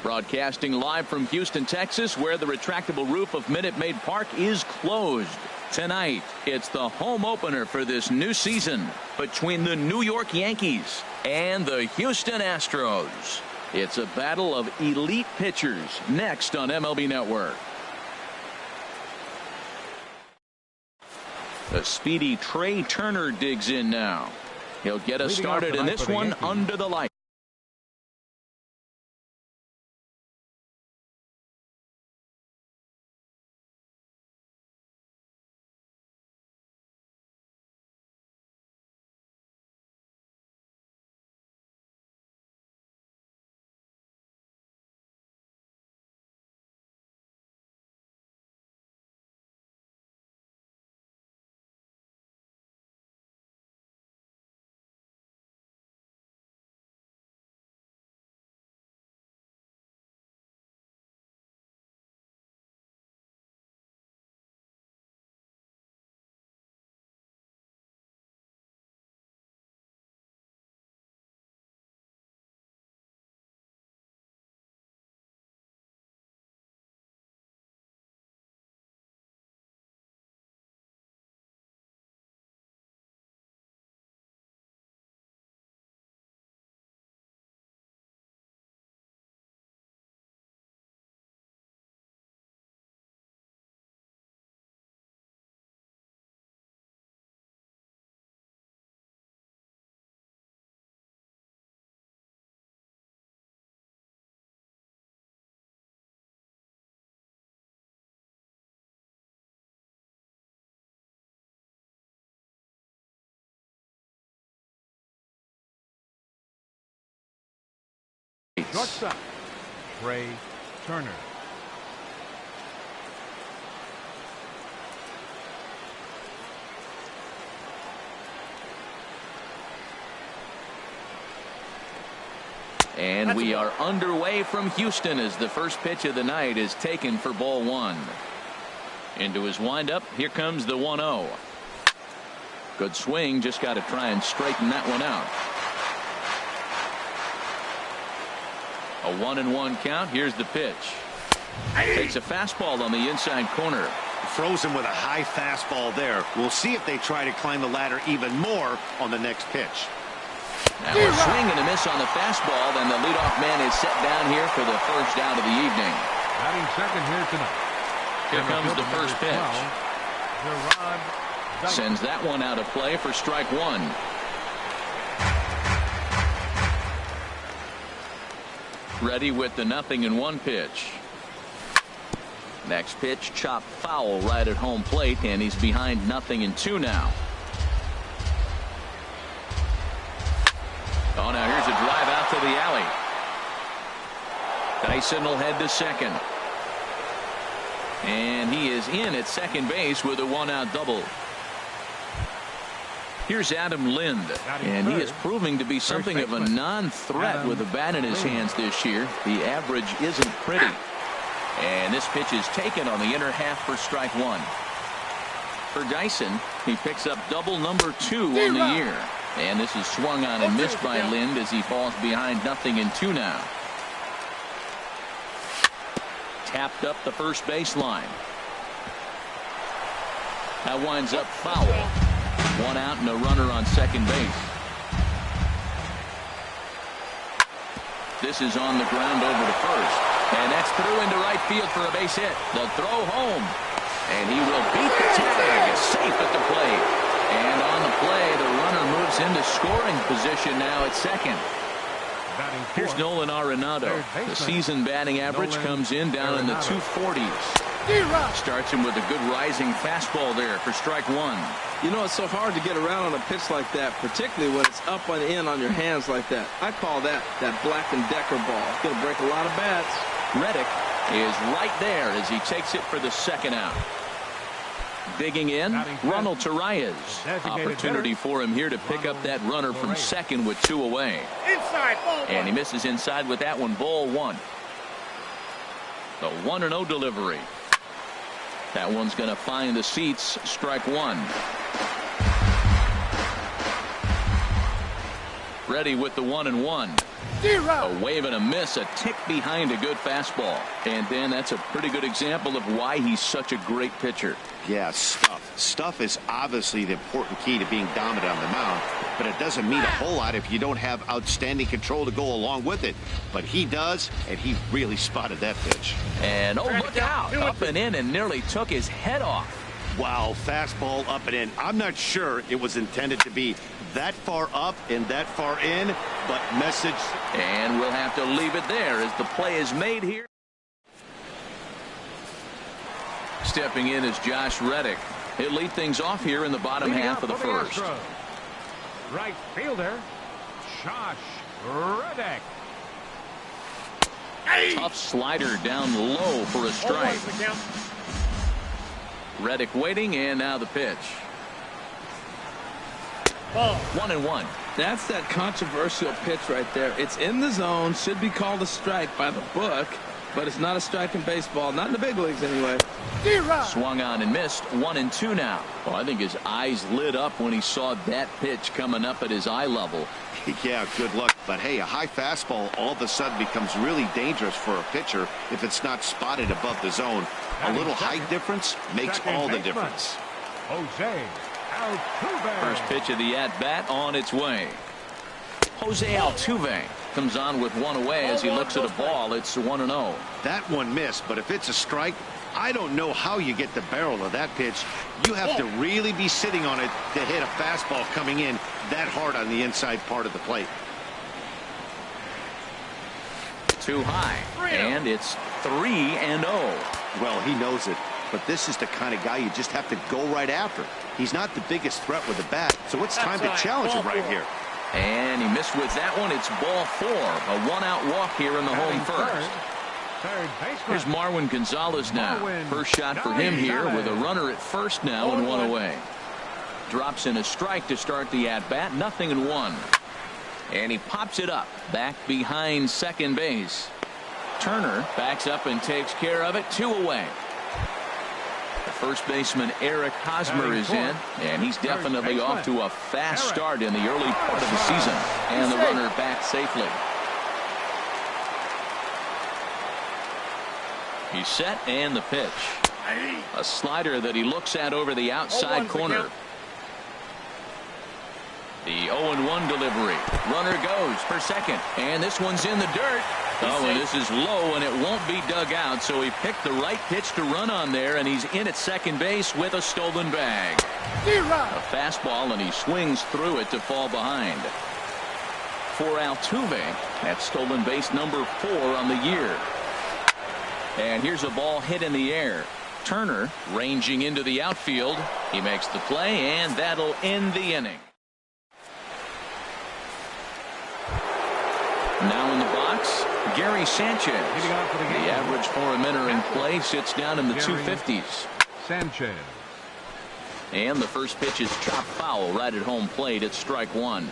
Broadcasting live from Houston, Texas, where the retractable roof of Minute Maid Park is closed. Tonight, it's the home opener for this new season between the New York Yankees and the Houston Astros. It's a battle of elite pitchers next on MLB Network. The speedy Trey Turner digs in now. He'll get us started in this one under the light. Shortstop, Trey Turner. And we are underway from Houston as the first pitch of the night is taken for ball one. Into his windup, here comes the 1-0. Good swing, just got to try and straighten that one out. A 1-1 count. Here's the pitch. Takes a fastball on the inside corner. Throws him with a high fastball there. We'll see if they try to climb the ladder even more on the next pitch. Now a swing and a miss on the fastball. Then the leadoff man is set down here for the first out of the evening. Batting second here tonight. Here comes the first pitch. Sends that one out of play for strike one. Ready with the 0-1 pitch. Next pitch, chopped foul right at home plate, and he's behind 0-2 now. Oh, now here's a drive out to the alley. Dyson will head to second. And he is in at second base with a one-out double. Here's Adam Lind, and he is proving to be something of a non-threat with a bat in his hands this year. The average isn't pretty. And this pitch is taken on the inner half for strike one. For Dyson, he picks up double number 2 on the year. And this is swung on and missed by Lind as he falls behind 0-2 now. Tapped up the first baseline. That winds up foul. One out and a runner on second base. This is on the ground over to first. And that's through into right field for a base hit. The throw home. And he will beat the tag. Safe at the plate. And on the play, the runner moves into scoring position now at second. Here's Nolan Arenado. The season batting average comes in down in the 240s. Starts him with a good rising fastball there for strike one. You know, it's so hard to get around on a pitch like that, particularly when it's up and in on your hands like that. I call that Black & Decker ball. It's going to break a lot of bats. Reddick is right there as he takes it for the second out. Digging in, Ronald Torreyes. Opportunity for him here to pick up that runner from second with 2 away. And he misses inside with that one, ball one. The 1-0 delivery. That one's going to find the seats, strike one. Ready with the 1-1. A wave and a miss, a tick behind a good fastball. And then that's a pretty good example of why he's such a great pitcher. Yeah, stuff. Stuff is obviously the important key to being dominant on the mound, but it doesn't mean a whole lot if you don't have outstanding control to go along with it. But he does, and he really spotted that pitch. And oh, look out. Up and in and nearly took his head off. Wow, fastball up and in. I'm not sure it was intended to be that far up and that far in, but message. And we'll have to leave it there as the play is made here. Stepping in is Josh Reddick. He'll lead things off here in the bottom half of the first. Right fielder, Josh Reddick. Tough slider down low for a strike. Reddick waiting, and now the pitch. 1-1. That's that controversial pitch right there. It's in the zone, should be called a strike by the book, but it's not a strike in baseball, not in the big leagues anyway. Swung on and missed. 1-2 now. Well, I think his eyes lit up when he saw that pitch coming up at his eye level. Yeah, good luck. But hey, a high fastball all of a sudden becomes really dangerous for a pitcher if it's not spotted above the zone. A little height difference makes all the difference. Jose Altuve. First pitch of the at-bat on its way. Jose Altuve comes on with one away as he looks at a ball. It's 1-0. That one missed, but if it's a strike, I don't know how you get the barrel of that pitch. You have to really be sitting on it to hit a fastball coming in that hard on the inside part of the plate. Too high, and it's 3-0. Well, he knows it, but this is the kind of guy you just have to go right after. He's not the biggest threat with the bat, so it's time to challenge him right here. And he missed with that one. It's ball 4. A one-out walk here in the home first. Third baseman. Here's Marwin Gonzalez now. First shot for him here with a runner at first now and one away. Drops in a strike to start the at-bat. 0-1. And he pops it up back behind second base. Turner backs up and takes care of it. 2 away. The first baseman Eric Hosmer is in, and he's definitely off to a fast start in the early part of the season. And the runner back safely. He's set, and the pitch. A slider that he looks at over the outside corner. The 0-1 delivery. Runner goes for second, and this one's in the dirt. Oh, and this is low, and it won't be dug out, so he picked the right pitch to run on there, and he's in at second base with a stolen bag. A fastball, and he swings through it to fall behind. For Altuve, that's stolen base number 4 on the year. And here's a ball hit in the air. Turner ranging into the outfield. He makes the play, and that'll end the inning. Now in the box, Gary Sanchez. The average for him entering play sits down in the 250s. Sanchez. And the first pitch is chopped foul right at home plate. It's strike 1.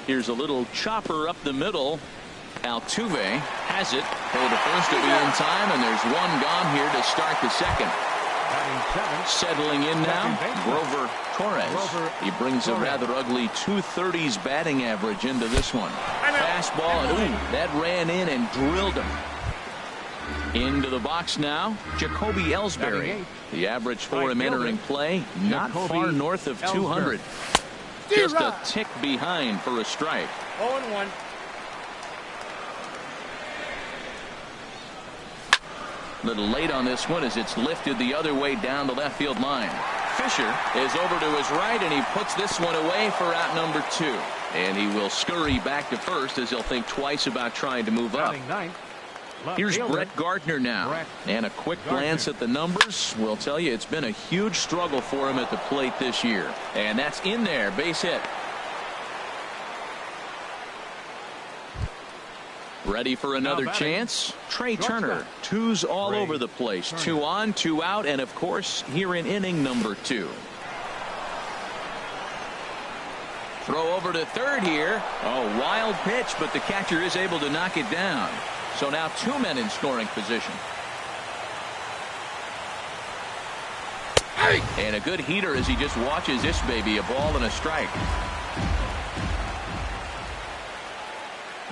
Here's a little chopper up the middle. Altuve has it. Throw to first to be in time, and there's one gone here to start the second. Settling in now, Grover Torres. He brings a rather ugly 230s batting average into this one. Fastball, and ooh, that ran in and drilled him. Into the box now, Jacoby Ellsbury. The average for him entering play, not far north of 200. Just a tick behind for a strike. 0-1. Little late on this one as it's lifted the other way down the left field line. Fisher is over to his right, and he puts this one away for out number 2. And he will scurry back to first as he'll think twice about trying to move up. Here's Brett Gardner now. And a quick glance at the numbers will tell you it's been a huge struggle for him at the plate this year. And that's in there, base hit. Ready for another chance? Trey Turner. 2's all over the place. 2 on, 2 out, and of course here in inning number 2. Throw over to third here. Oh, wild pitch, but the catcher is able to knock it down. So now 2 men in scoring position. And a good heater as he just watches this baby, a ball and a strike.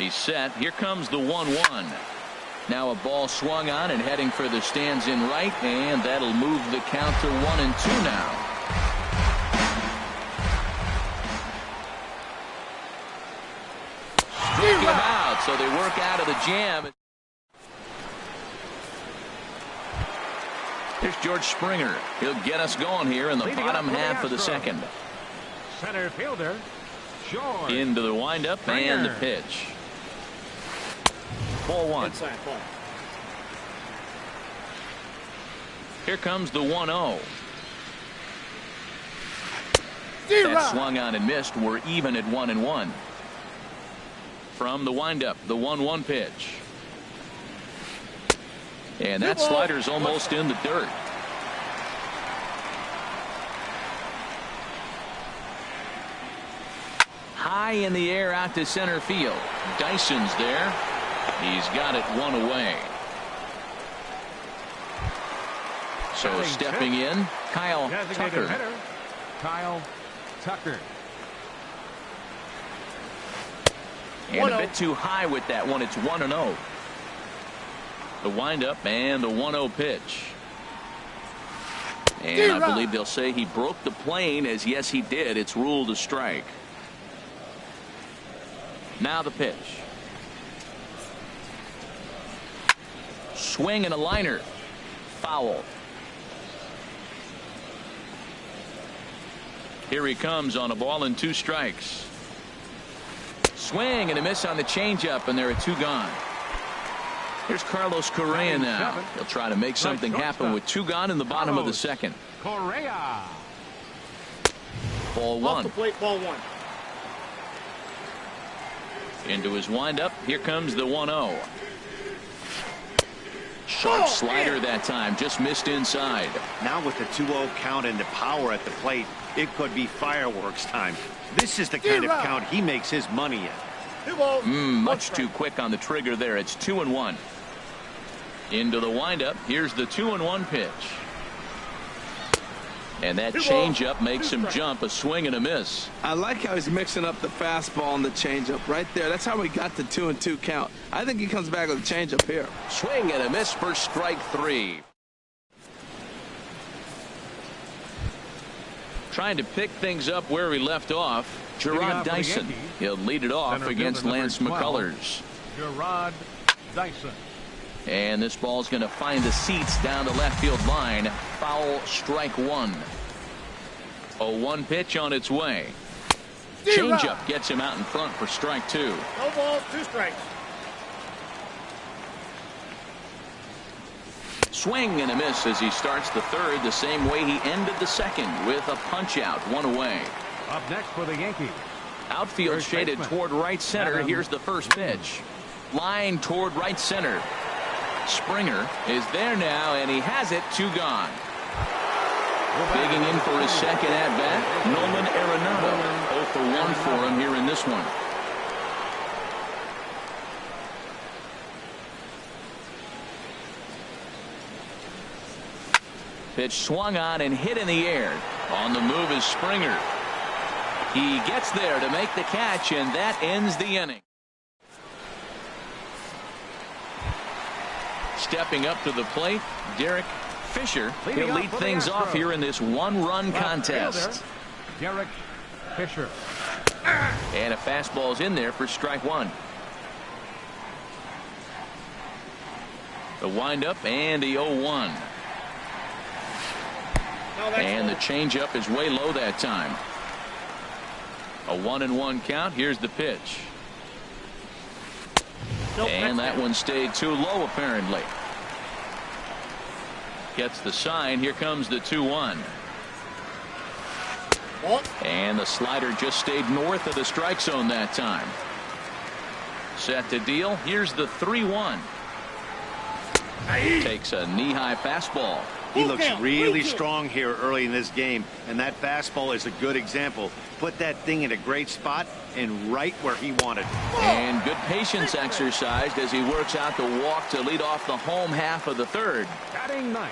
He's set. Here comes the 1-1. Now a ball swung on and heading for the stands in right, and that'll move the count to 1-2 now. Struck him out, so they work out of the jam. Here's George Springer. He'll get us going here in the bottom half of the second. Center fielder, George. Into the windup and the pitch. Ball 1. Inside ball. Here comes the 1-0. That swung on and missed. We're even at 1-1. From the windup, the 1-1 pitch. And that slider's almost in the dirt. High in the air out to center field. Dyson's there. He's got it one away. So stepping in, Kyle Tucker. Hitter, Kyle Tucker. And a bit too high with that one. It's 1-0. The windup and the 1-0 pitch. And I believe they'll say he broke the plane, as yes he did. It's ruled a strike. Now the pitch. Swing and a liner. Foul. Here he comes on a ball and 2 strikes. Swing and a miss on the changeup, and there are 2 gone. Here's Carlos Correa now. He'll try to make something happen with 2 gone in the bottom of the second. Correa. Ball 1. Off the plate, ball 1. Into his windup. Here comes the 1-0. Sharp slider that time. Just missed inside. Now with the 2-0 count and the power at the plate, it could be fireworks time. This is the kind of count he makes his money in. 2 balls. Much too quick on the trigger there. It's 2-1. Into the windup. Here's the 2-1 pitch. And that changeup makes him jump. A swing and a miss. I like how he's mixing up the fastball and the changeup right there. That's how we got the 2-2 count. I think he comes back with a changeup here. Swing and a miss for strike 3. Trying to pick things up where we left off. Gerard Dyson. He'll lead it off against Lance McCullers. Gerard Dyson. And this ball's going to find the seats down the left field line. Foul, strike 1. 0-1 pitch on its way. Changeup gets him out in front for strike 2. No balls, 2 strikes. Swing and a miss as he starts the third the same way he ended the second, with a punch out, 1 away. Up next for the Yankees. Outfield shaded toward right center. Here's the first pitch. Line toward right center. Springer is there now, and he has it. 2 gone. Digging in for his second at-bat, Nolan Arenado. 0 for 1 for him here in this one. Pitch swung on and hit in the air. On the move is Springer. He gets there to make the catch, and that ends the inning. Stepping up to the plate, Derek Fisher. He'll lead things off here in this 1-run contest. Derek Fisher. And a fastball's in there for strike 1. The windup and the 0-1. And the changeup is way low that time. A 1-1 count. Here's the pitch. And that one stayed too low, apparently. Gets the sign. Here comes the 2-1. And the slider just stayed north of the strike zone that time. Set to deal. Here's the 3-1. Takes a knee-high fastball. He looks really strong here early in this game, and that fastball is a good example. Put that thing in a great spot and right where he wanted. And good patience exercised as he works out the walk to lead off the home half of the third. Batting 9.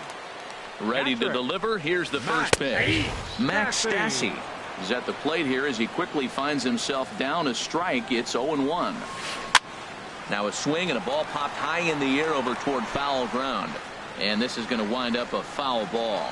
Ready to deliver. Here's the first pitch. Max Stassi is at the plate here as he quickly finds himself down a strike. It's 0-1. Now a swing and a ball popped high in the air over toward foul ground. And this is going to wind up a foul ball.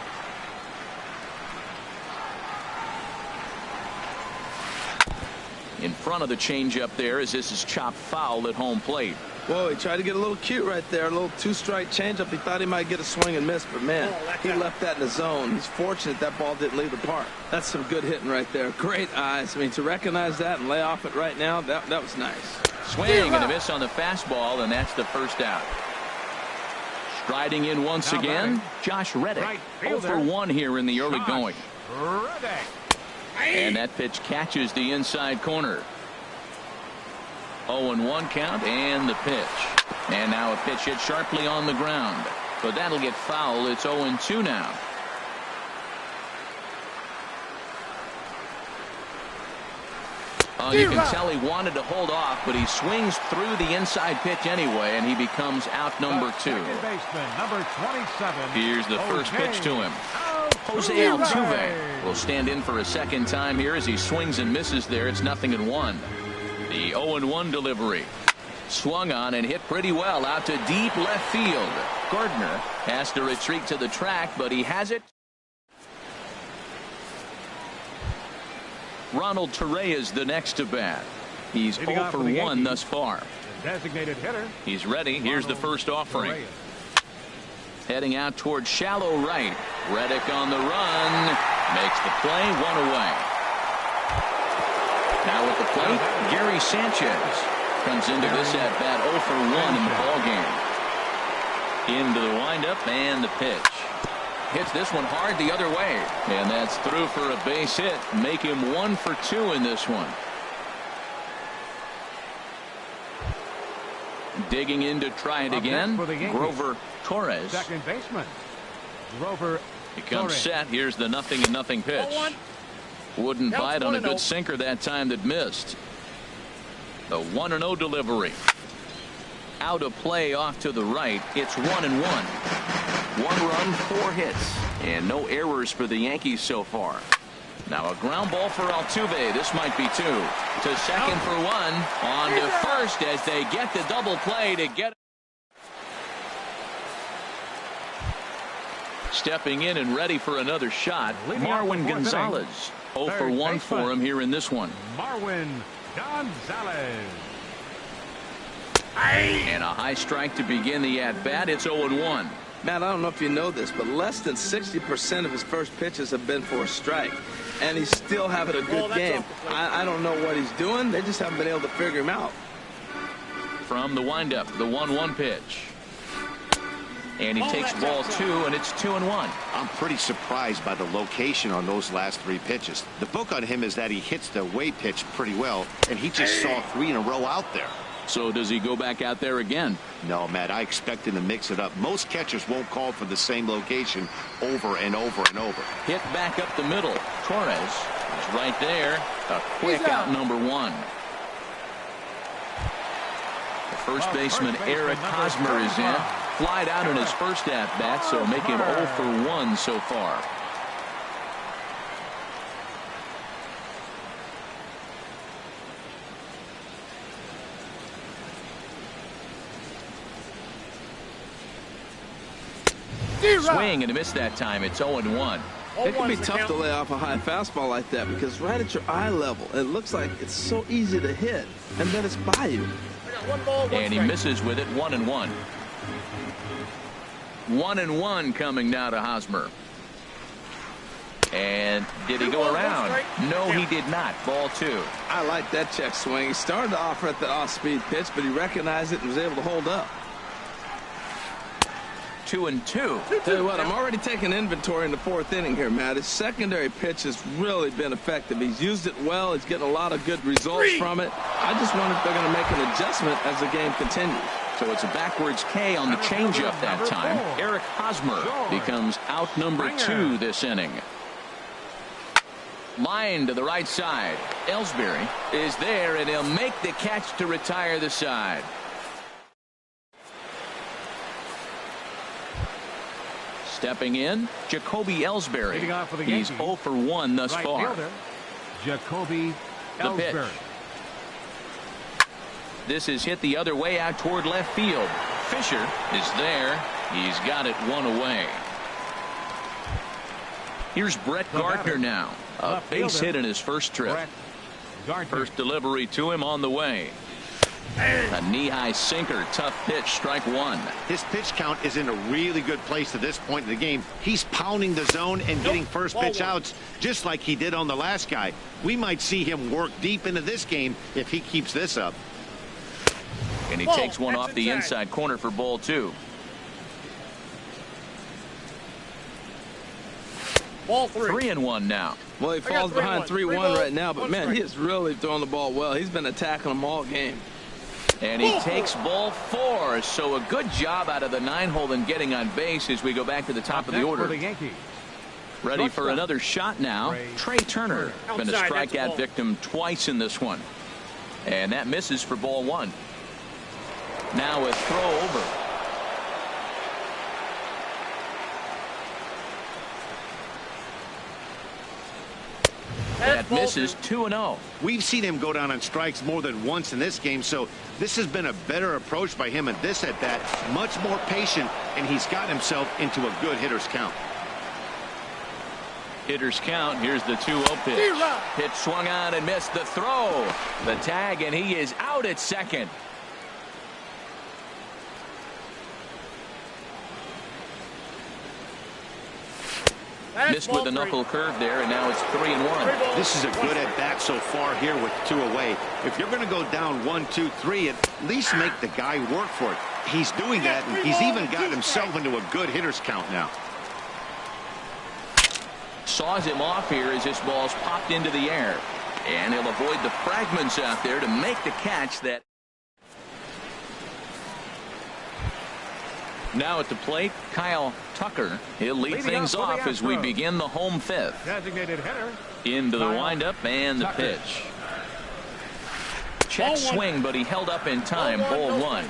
In front of the changeup there as this is chopped foul at home plate. Whoa, he tried to get a little cute right there. A little two-strike changeup. He thought he might get a swing and miss, but man, he left that in the zone. He's fortunate that ball didn't leave the park. That's some good hitting right there. Great eyes. I mean, to recognize that and lay off it right now, that was nice. Swing and a miss on the fastball, and that's the first out. Striding in once again, Josh Reddick. 0 for 1 here in the early going. Reddick. And that pitch catches the inside corner. 0-1 count and the pitch. And now a pitch hit sharply on the ground. But that'll get foul. It's 0-2 now. You can tell he wanted to hold off, but he swings through the inside pitch anyway, and he becomes out number 2. Second baseman, number 27. Here's the first pitch to him. Jose Altuve will stand in for a second time here as he swings and misses there. It's 0-1. The 0-1 delivery. Swung on and hit pretty well out to deep left field. Gardner has to retreat to the track, but he has it. Ronald Torreyes the next to bat. He's 0 for 1 thus far. The designated hitter. He's ready. Here's the first offering. Heading out towards shallow right. Reddick on the run. Makes the play. 1 away. Now at the plate, Gary Sanchez comes into this at bat 0 for 1 in the ball game. Into the windup and the pitch. Hits this one hard the other way. And that's through for a base hit. Make him 1 for 2 in this one. Digging in to try it again. Grover Torres. Second baseman. Grover becomes Torres. set. Here's the 0-0 pitch. Wouldn't bite on a good sinker that time that missed. The 1-0 delivery. Out of play off to the right. It's 1-1. 1 run, 4 hits, and no errors for the Yankees so far. Now a ground ball for Altuve. This might be 2. To second for 1. On to first as they get the double play to get. Stepping in and ready for another shot, Marwin Gonzalez. 0 for 1 for him here in this one. Marwin Gonzalez. And a high strike to begin the at-bat. It's 0-1. Matt, I don't know if you know this, but less than 60% of his first pitches have been for a strike. And he's still having a good game. I don't know what he's doing. They just haven't been able to figure him out. From the windup, the 1-1 pitch. And he takes ball 2, and it's 2-1. I'm pretty surprised by the location on those last 3 pitches. The book on him is that he hits the away pitch pretty well, and he just saw 3 in a row out there. So does he go back out there again? No, Matt, I expect him to mix it up. Most catchers won't call for the same location over and over and over. Hit back up the middle. Torres is right there. A quick out number 1. The first baseman Eric Hosmer is in. Flied out in his first at-bat, so make him 0 for 1 so far. Swing and a miss that time. It's 0-1. It can be tough to lay off a high fastball like that because right at your eye level, it looks like it's so easy to hit, and then it's by you. And he misses with it. 1-1. 1-1 coming now to Hosmer. And did he go around? No, he did not. Ball 2. I like that check swing. He started to offer at the off-speed pitch, but he recognized it and was able to hold up. 2-2. Tell you what, I'm already taking inventory in the 4th inning here, Matt. His secondary pitch has really been effective. He's used it well. He's getting a lot of good results from it. I just wonder if they're going to make an adjustment as the game continues. So it's a backwards K on the changeup that time. Eric Hosmer becomes out number 2 this inning. Line to the right side. Ellsbury is there, and he'll make the catch to retire the side. Stepping in, Jacoby Ellsbury. He's 0 for 1 thus far. Jacoby Ellsbury. This is hit the other way out toward left field. Fisher is there. He's got it one away. Here's Brett Gardner now. A base hit in his first trip. First delivery to him on the way. A knee-high sinker, tough pitch, strike one. His pitch count is in a really good place at this point in the game. He's pounding the zone and getting first pitch outs just like he did on the last guy. We might see him work deep into this game if he keeps this up. And he takes one off the inside corner for ball two. Ball three. 3-1 now. Well, he falls behind 3-1 right now, but man, he is really throwing the ball well. He's been attacking them all game. And he takes ball four. So a good job out of the 9-hole in getting on base as we go back to the top of the order. Ready for another shot now. Trey Turner. Been a strikeout victim twice in this one. And that misses for ball one. Now a throw over. That misses 2-0. We've seen him go down on strikes more than once in this game, so this has been a better approach by him at this at-bat. Much more patient, and he's got himself into a good hitter's count. Hitter's count. Here's the 2-0 pitch. Pitch swung on and missed the throw. The tag, and he is out at second. Missed with a knuckle curve there, and now it's 3-1. This is a good at-bat so far here with 2 away. If you're going to go down 1, 2, 3, at least make the guy work for it. He's doing that, and he's even got himself into a good hitter's count now. Saws him off here as this ball's popped into the air. And he'll avoid the fragments out there to make the catch. That now at the plate, Kyle Tucker. He'll lead things off as we begin the home fifth. Designated hitter. Into the windup and the pitch. Check swing, but he held up in time. Ball one.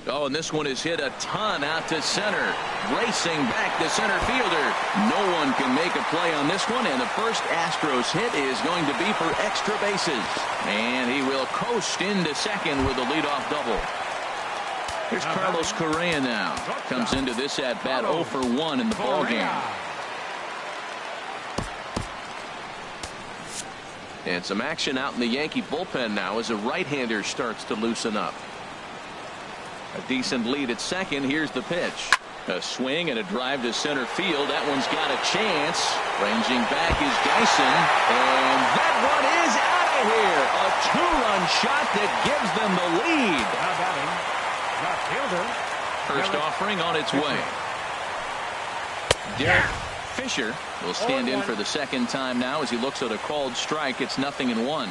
Oh, and this one is hit a ton out to center. Racing back the center fielder. No one can make a play on this one, and the first Astros hit is going to be for extra bases. And he will coast into second with a leadoff double. Here's Carlos Correa now. Comes into this at-bat 0 for 1 in the ballgame. And some action out in the Yankee bullpen now as a right-hander starts to loosen up. A decent lead at second. Here's the pitch. A swing and a drive to center field. That one's got a chance. Ranging back is Dyson. And that one is out of here. A 2-run shot that gives them the lead. First offering on its way. Derek Fisher will stand in for the second time now as he looks at a called strike. It's 0-1.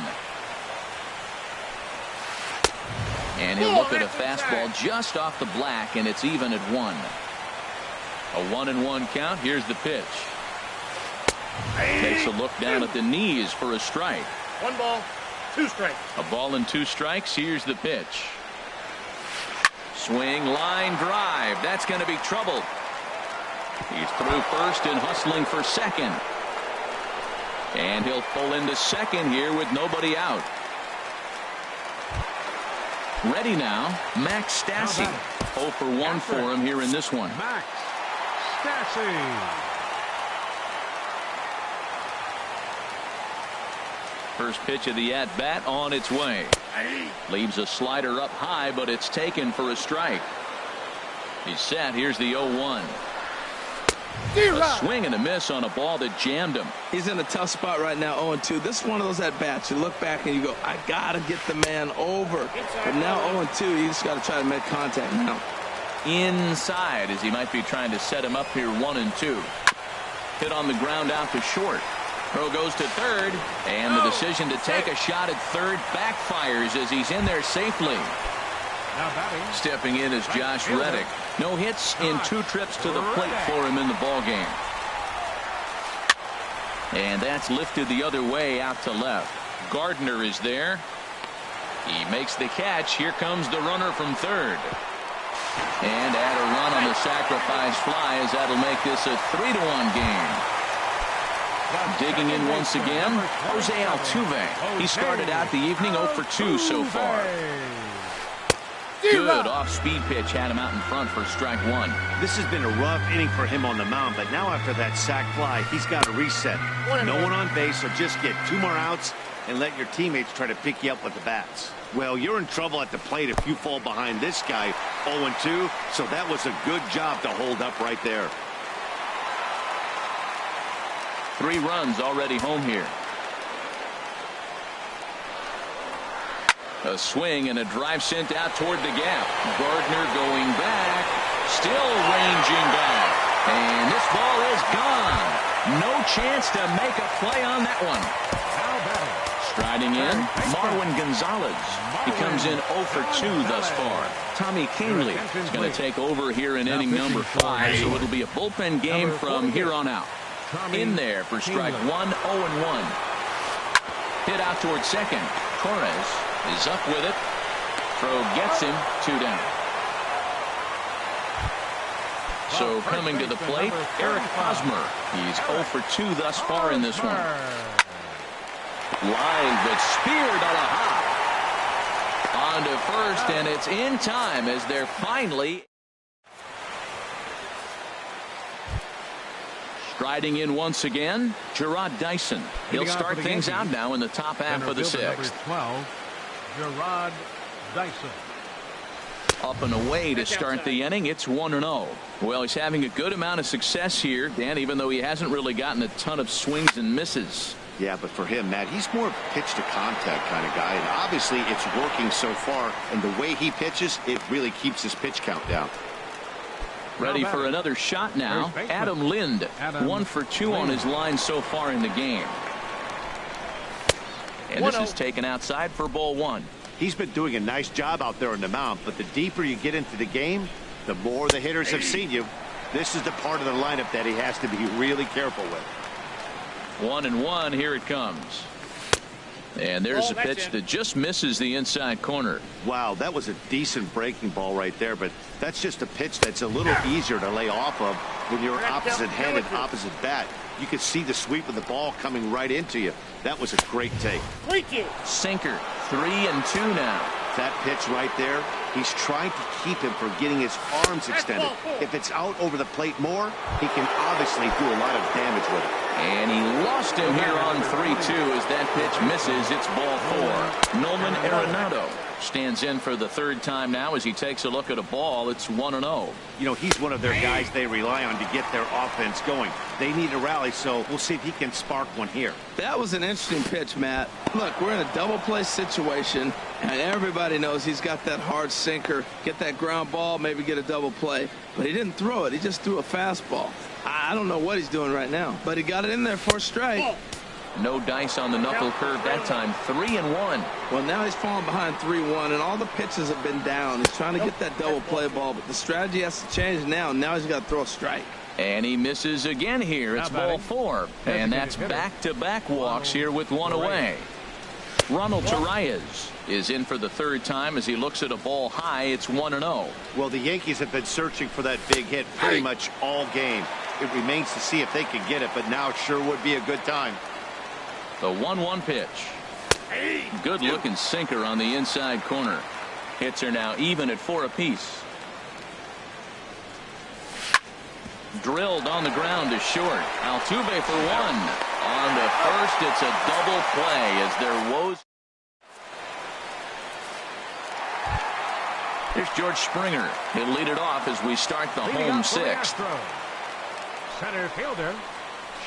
And he'll look at a fastball just off the black, and it's even at 1. A 1-1 count. Here's the pitch. Takes a look down at the knees for a strike. 1 ball, 2 strikes. A ball and 2 strikes. Here's the pitch. Swing, line drive. That's going to be trouble. He's through first and hustling for second. And he'll pull into second here with nobody out. Ready now, Max Stassi. 0 for 1 for him here in this one. Max Stassi. First pitch of the at-bat on its way. Leaves a slider up high, but it's taken for a strike. He's set. Here's the 0-1. A swing and a miss on a ball that jammed him. He's in a tough spot right now, 0-2. This is one of those at-bats. You look back and you go, I got to get the man over. But now 0-2, you just got to try to make contact now. Inside as he might be trying to set him up here 1-2. Hit on the ground out to short. Throw goes to third, and the decision to take a shot at third backfires as he's in there safely. Stepping in is Josh Reddick. No hits in 2 trips to the plate for him in the ballgame. And that's lifted the other way out to left. Gardner is there. He makes the catch. Here comes the runner from third. And add a run on the sacrifice fly as that'll make this a 3-1 game. Digging in once again, Jose Altuve. He started out the evening 0 for 2 so far. Good off-speed pitch had him out in front for strike one. This has been a rough inning for him on the mound, but now after that sac fly, he's got to reset. No one on base, so just get 2 more outs and let your teammates try to pick you up with the bats. Well, you're in trouble at the plate if you fall behind this guy 0-2, so that was a good job to hold up right there. 3 runs already home here. A swing and a drive sent out toward the gap. Gardner going back, still ranging back, and this ball is gone. No chance to make a play on that one. Striding in, Marwin Gonzalez. He comes in 0 for 2 thus far. Tommy Kahnle is going to take over here in inning number 5, so it'll be a bullpen game from here on out. In there for strike 1, 0-1. Hit out towards second. Torres is up with it. Throw gets him 2 down. So coming to the plate, Eric Hosmer. He's 0 for 2 thus far in this one. Line, but speared on a hop. On to first, and it's in time as they're finally striding in once again. Jarrod Dyson. He'll start things out now in the top half of the 6th. 12, Jarrod Dyson. Up and away to start the inning. It's 1-0. Well, he's having a good amount of success here, Dan, even though he hasn't really gotten a ton of swings and misses. Yeah, but for him, Matt, he's more pitch to contact kind of guy, and obviously it's working so far, and the way he pitches, it really keeps his pitch count down. Ready for another shot now. Adam Lind, 1 for 2 on his line so far in the game. And this is taken outside for ball 1. He's been doing a nice job out there on the mound, but the deeper you get into the game, the more the hitters have seen you. This is the part of the lineup that he has to be really careful with. 1-1, here it comes. And there's a pitch that just misses the inside corner. Wow, that was a decent breaking ball right there, but that's just a pitch that's a little easier to lay off of when you're opposite-handed, opposite bat. You could see the sweep of the ball coming right into you. That was a great take. Sinker, 3-2 now. That pitch right there, he's trying to keep him from getting his arms extended. If it's out over the plate more, he can obviously do a lot of damage with it. And he lost him here on 3-2 as that pitch misses. It's ball 4. Nolan Arenado stands in for the 3rd time now as he takes a look at a ball. It's 1-0. You know, he's one of their guys they rely on to get their offense going. They need a rally, so we'll see if he can spark one here. That was an interesting pitch, Matt. Look, we're in a double play situation, and everybody knows he's got that hard sinker. Get that ground ball, maybe get a double play. But he didn't throw it. He just threw a fastball. I don't know what he's doing right now, but he got it in there for a strike. No dice on the knuckle curve that time. 3-1. Well, now he's falling behind 3-1, and all the pitches have been down. He's trying to get that double play ball, but the strategy has to change now. Now he's got to throw a strike. And he misses again here. It's ball 4. And that's back-to-back walks here with 1 away. Ronald Torreyes is in for the 3rd time as he looks at a ball high. It's 1-0. Well, the Yankees have been searching for that big hit pretty much all game. It remains to see if they can get it, but now it sure would be a good time. The 1-1 pitch. Good looking sinker on the inside corner. Hits are now even at 4 apiece. Drilled on the ground is short. Altuve for 1. On to first, it's a double play as there woes. Here's George Springer. He'll lead it off as we start the home 6th. Center fielder,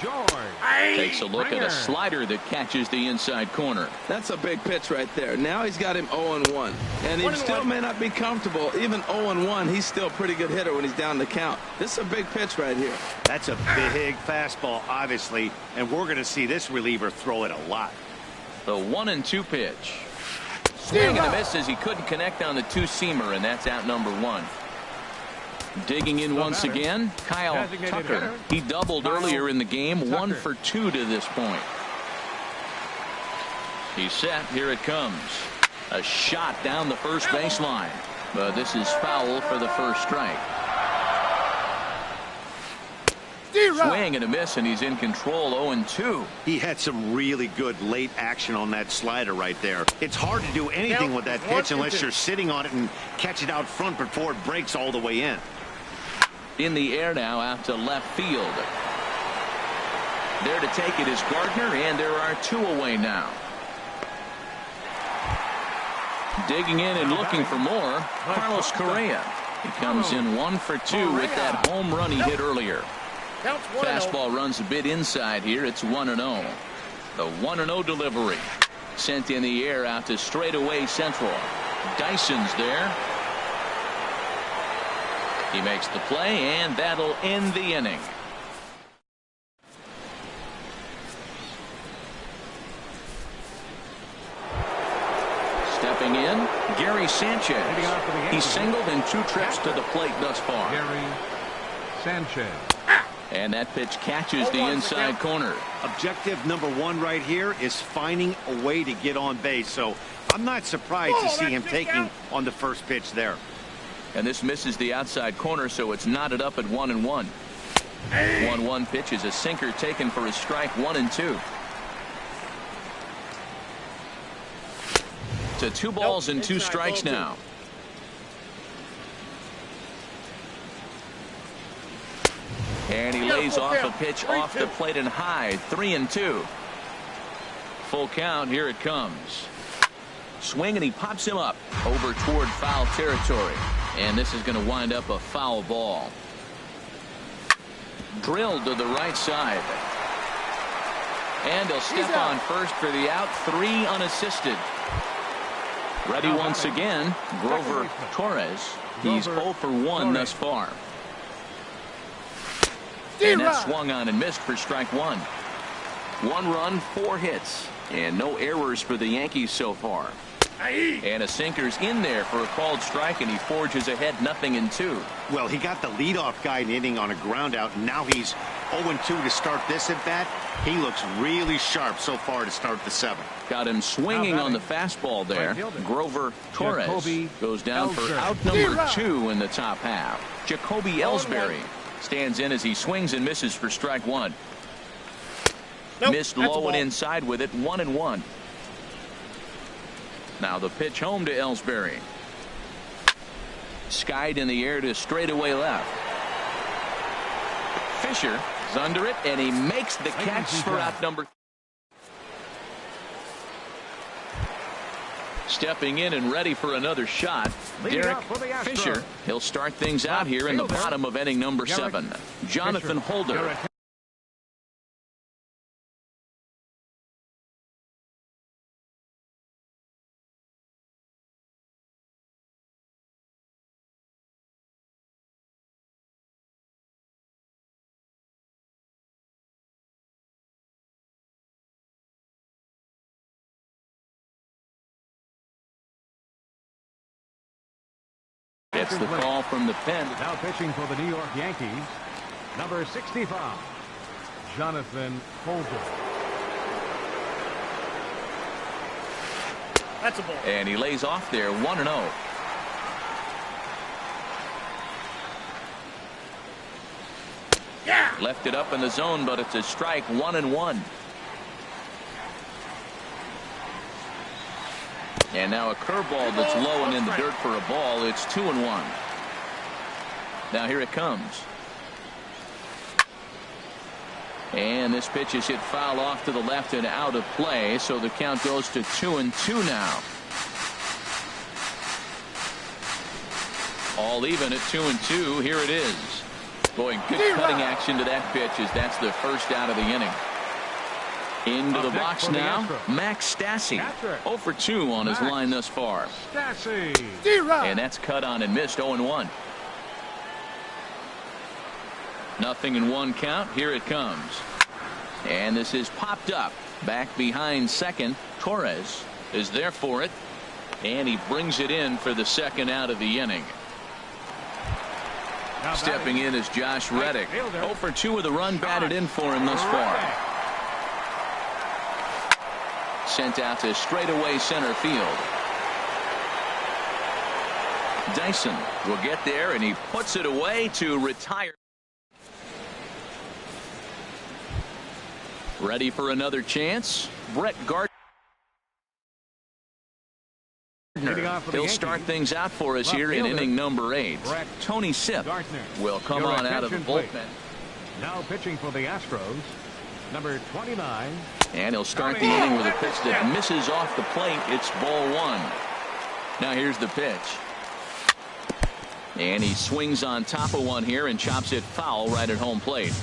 George. Takes a look at a slider that catches the inside corner. That's a big pitch right there. Now he's got him 0-1. And he still may not be comfortable. Even 0-1, he's still a pretty good hitter when he's down the count. This is a big pitch right here. That's a big fastball, obviously, and we're going to see this reliever throw it a lot. The 1-2 pitch. Swing and a miss as he couldn't connect on the 2-seamer, and that's out number 1. Digging in once again, Kyle Tucker. He doubled earlier in the game, 1 for 2 to this point. He's set. Here it comes. A shot down the first baseline, but this is foul for the first strike. Swing and a miss, and he's in control. 0-2. He had some really good late action on that slider right there. It's hard to do anything with that pitch unless you're sitting on it and catch it out front before it breaks all the way in. In the air now out to left field. There to take it is Gardner, and there are 2 away now. Digging in and looking for more, Carlos Correa. He comes in 1 for 2 with that home run he hit earlier. Fastball runs a bit inside here. It's 1-0. The 1-0 delivery. Sent in the air out to straightaway central. Dyson's there. He makes the play, and that'll end the inning. Stepping in, Gary Sanchez. He's singled in 2 trips to the plate thus far. Gary Sanchez. And that pitch catches the inside corner. Objective number 1 right here is finding a way to get on base. So I'm not surprised to see him taking on the first pitch there. And this misses the outside corner, so it's knotted up at 1-1. 1-1 pitch is a sinker taken for a strike. 1-2. To 2 balls and 2 strikes now. And he lays off a pitch off the plate and high. 3-2. Full count. Here it comes. Swing, and he pops him up over toward foul territory. And this is going to wind up a foul ball. Drilled to the right side. And he'll step on first for the out. 3 unassisted. Ready once again, Grover Torres. He's 0 for 1 thus far. And that swung on and missed for strike 1. 1 run, 4 hits, and no errors for the Yankees so far. And a sinker's in there for a called strike, and he forges ahead 0-2. Well, he got the leadoff guy in the inning on a ground out, and now he's 0-2 to start this at bat. He looks really sharp so far to start the 7th. Got him swinging on the fastball there. Grover Torres goes down for out number 2 in the top half. Jacoby Ellsbury stands in as he swings and misses for strike 1. Missed low and inside with it. 1-1. Now the pitch home to Ellsbury. Skied in the air to straightaway left. Fisher is under it, and he makes the catch for out number. Stepping in and ready for another shot, Derek Fisher. He'll start things out here in the bottom of inning number 7. Jonathan Holder. It's the call from the pen. Now pitching for the New York Yankees, number 65, Jonathan Holder. That's a ball. And he lays off there. 1-0. Yeah. Left it up in the zone, but it's a strike. 1-1. And now a curveball that's low and in the dirt for a ball. It's 2-1. Now here it comes. And this pitch is hit foul off to the left and out of play. So the count goes to 2-2 now. All even at 2-2. Here it is. Boy, good cutting action to that pitch as that's the first out of the inning. Into the box now, Max Stassi. 0 for 2 on his line thus far. And that's cut on and missed. 0-1. 0-1 count. Here it comes. And this is popped up. Back behind second. Torres is there for it. And he brings it in for the second out of the inning. Stepping in is Josh Reddick. 0 for 2 with a run batted in for him thus far. Sent out to straightaway center field. Dyson will get there, and he puts it away to retire. Ready for another chance? Brett Gardner. He'll start things out for us here in inning number 8. Tony Sipp will come on out of the bullpen. Now pitching for the Astros, number 29. And he'll start the inning with a pitch that misses off the plate. It's ball 1. Now here's the pitch. And he swings on top of one here and chops it foul right at home plate.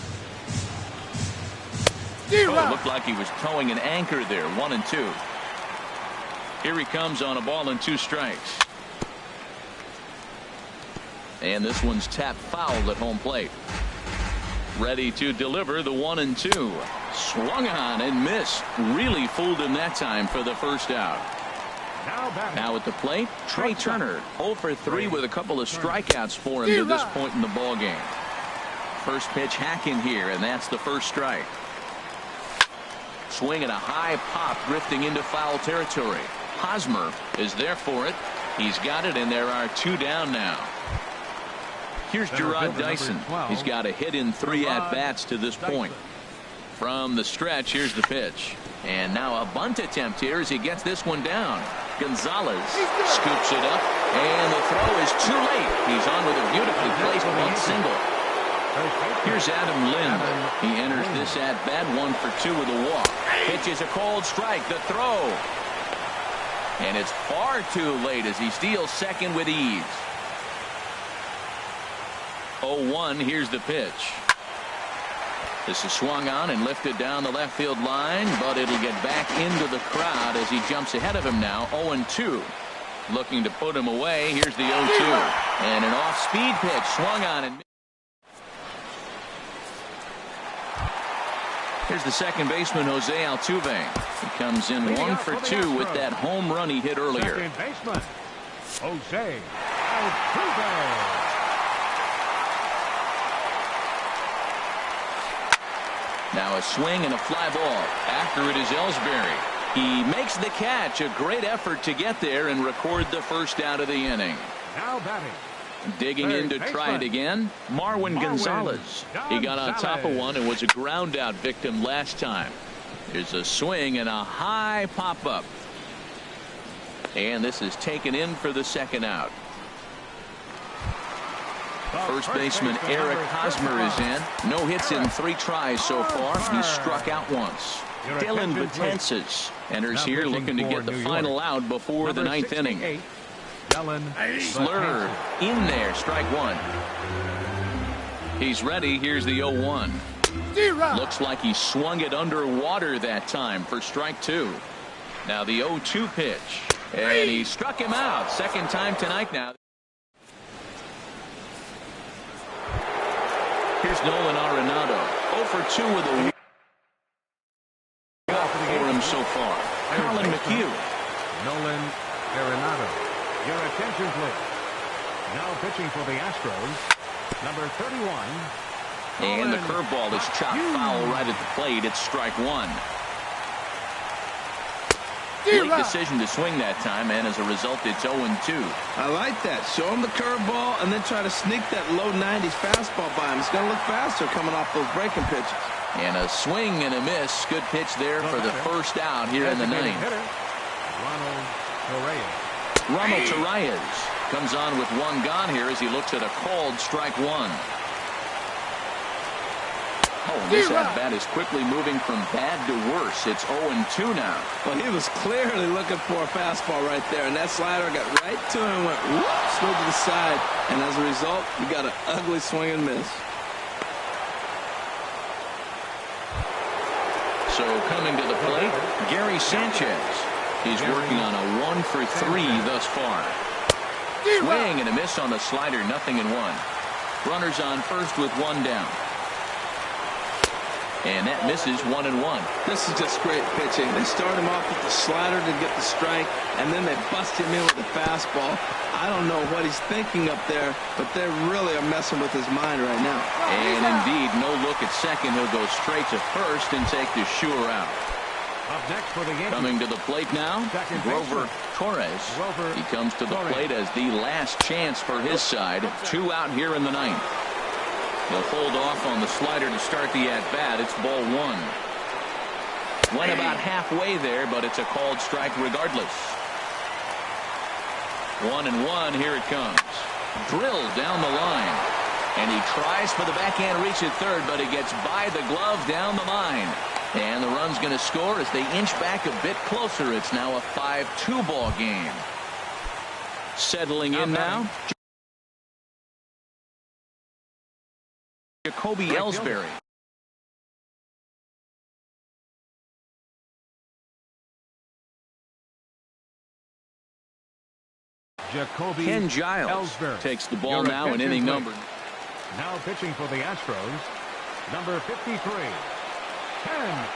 Oh, it looked like he was towing an anchor there. 1-2. Here he comes on a ball and 2 strikes. And this one's tapped foul at home plate. Ready to deliver the 1-2. Swung on and missed. Really fooled him that time for the first out. Now at the plate, Trey Turner. 0 for 3 with a couple of strikeouts for him to this point in the ball game. First pitch hacking here, and that's the first strike. Swing and a high pop drifting into foul territory. Hosmer is there for it. He's got it, and there are 2 down now. Here's Gerard Dyson. He's got a hit in 3 at-bats to this point. From the stretch, here's the pitch. And now a bunt attempt here as he gets this one down. Gonzalez scoops it up, and the throw is too late. He's on with a beautifully placed bunt single. Here's Adam Lind. He enters this at-bat 1 for 2 with a walk. Pitches a cold strike. The throw. And it's far too late as he steals second with ease. 0-1. Here's the pitch. This is swung on and lifted down the left field line, but it'll get back into the crowd as he jumps ahead of him now. 0-2. Looking to put him away. Here's the 0-2. And an off-speed pitch swung on and here's the second baseman, Jose Altuve. He comes in 1 for 2 with that home run he hit earlier. Second baseman, Jose Altuve. Now a swing and a fly ball. After it is Ellsbury. He makes the catch. A great effort to get there and record the first out of the inning. Now batting. Digging in to try it again, Marwin Gonzalez. He got on top of one and was a ground out victim last time. There's a swing and a high pop up. And this is taken in for the second out. First baseman Eric Hosmer is in. No hits in 3 tries so far. He's struck out once. Dylan Betances enters here looking to get the final out before the 9th inning. Slurred in there, strike 1. He's ready. Here's the 0-1. Looks like he swung it underwater that time for strike 2. Now the 0-2 pitch, and he struck him out. Second time tonight now. Here's Nolan Arenado. 0 for 2 with a walk for him so far. Colin McHugh. Nolan Arenado. Your attention, please. Now pitching for the Astros, number 31. And the curveball is chopped foul right at the plate. It's strike 1. Late decision to swing that time, and as a result, it's 0-2. I like that. Show him the curveball and then try to sneak that low 90s fastball by him. It's going to look faster coming off those breaking pitches. And a swing and a miss. Good pitch there for the first out here in the 9th. Ronald Torreyes comes on with 1 gone here as he looks at a called strike 1. Oh, this at-bat is quickly moving from bad to worse. It's 0-2 now. Well, he was clearly looking for a fastball right there, and that slider got right to him and went whoop, slid to the side. And as a result, you got an ugly swing and miss. So coming to the plate, Gary Sanchez. He's working on a 1 for 3 thus far. Swing and a miss on the slider, 0-1. Runners on first with 1 down. And that misses 1-1. This is just great pitching. They start him off with the slider to get the strike, and then they bust him in with the fastball. I don't know what he's thinking up there, but they really are messing with his mind right now. And indeed, no look at second. He'll go straight to first and take the sure out. Up next for the Yankees. Coming to the plate now, Grover Torres. He comes to the plate as the last chance for his side. 2 out here in the 9th. He'll hold off on the slider to start the at-bat. It's ball 1. Went about halfway there, but it's a called strike regardless. 1-1, here it comes. Drilled down the line. And he tries for the backhand reach at third, but it gets by the glove down the line. And the run's going to score as they inch back a bit closer. It's now a 5-2 ball game. Settling in now, Jacoby Ellsbury. Jacoby Ken Giles Ellsbury takes the ball now in inning number. Now pitching for the Astros, number 53, Ken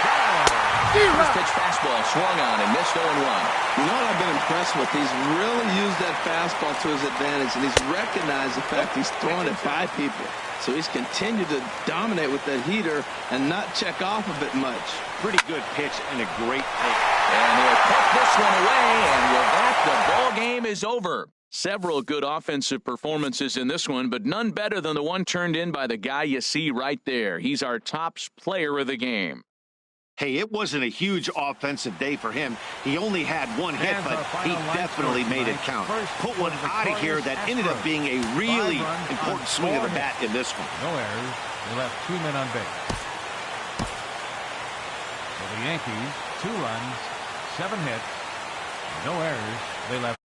Giles. First pitch fastball swung on and missed 0-1. You know what I've been impressed with? He's really used that fastball to his advantage, and he's recognized the fact he's throwing it by people. So he's continued to dominate with that heater and not check off of it much. Pretty good pitch and a great take. And he'll put this one away, and with that, the ball game is over. Several good offensive performances in this one, but none better than the one turned in by the guy you see right there. He's our top player of the game. Hey, it wasn't a huge offensive day for him. He only had one hit, but he definitely made it count. Put one out of here that ended up being a really important swing of the bat in this one. No errors. They left 2 men on base. For the Yankees, 2 runs, 7 hits, no errors. They left